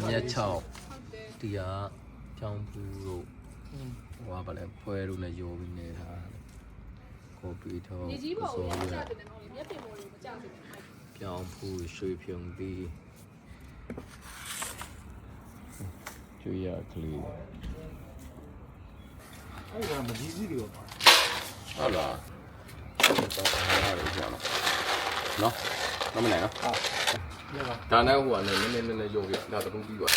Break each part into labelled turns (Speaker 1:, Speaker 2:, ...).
Speaker 1: မြက်6ဒီကကြောင်ပူတို့ဟိုကဗလဲဖွဲတို့နဲ့ရောပြီးနေတာကိုပီထောနေကြီးပေါ်ကိုမကြတဲ့နော်မြက်ပင်ပေါ်ကိုမကြစေနဲ့ကြောင်ပူရွှေဖြုံပြီးကျွေးရကလေး
Speaker 2: အဲ့ဒါမကြီးကြီးတွေပါ
Speaker 1: ဟုတ်လားဟုတ်တယ်ကြာနော်နော်မနိုင်နော်ဒါနဲ့ဟိုကလည်းနည်းနည်းရုပ်ပြဒါတခုပြီးသွား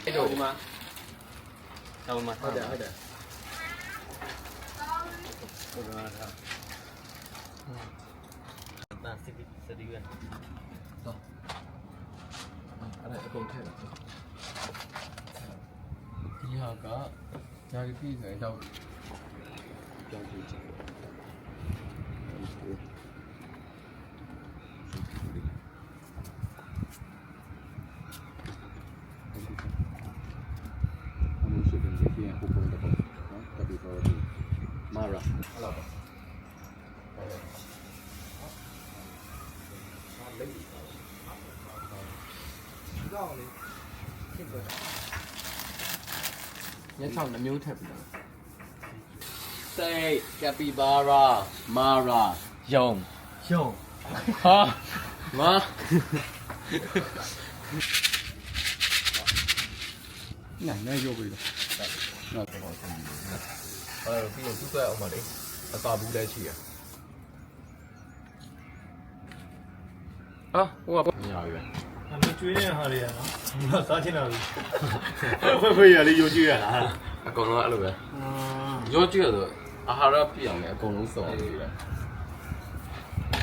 Speaker 1: အဲ့တော့ဒီမှာဆောင်းမှာဟုတ်တယ်ဟုတ်လားဒါစတီးရတော့အဲ့ဒါအကုန်ထည့်ဒီဟာကညာကြီးပြီးဆိုတော့ကြောင်းကြည့်ချင်တယ်မာရာဟုတ်လားညချောင်းနှမျိုးထပ်ပြီးတော့စိတ်ကပီဘာရာမာရာယုံဟာမာနိုင်ရုပ်ပြီးတော့နော်တော့ပြီးတော့သူ့အတွက်အောင်ပါလေအသာဘူးလဲချီရဟာဟိုကမရဘူးပဲ
Speaker 2: အမေကျွေးတဲ့ဟာတွေကနော်စားချင်တာဘူးခွေရလေးရိုးကြည့်ရတာ
Speaker 1: အကုန်လုံးအဲ့လိုပဲရိုးကြည့်ရဆိုအာဟာရပြည့်အောင်လေအကုန်လုံးစုံပြီးတယ်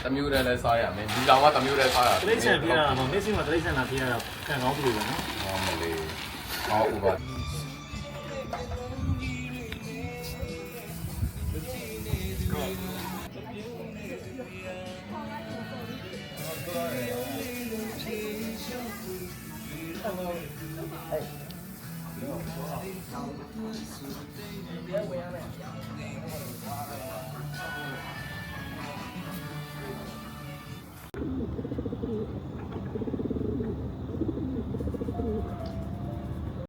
Speaker 1: တမျိုးတည်းလဲစားရမယ်ဒီကောင်ကတမျိုးတည်းစားရ
Speaker 2: တိရစ္ဆာန်ပြရတာမမစ်စင်မှာတိရစ္ဆာန်လာပြရတာကန်ကောင်းပြီပဲနော်
Speaker 1: ဟောမလေးဟောဥပါ
Speaker 2: ဟ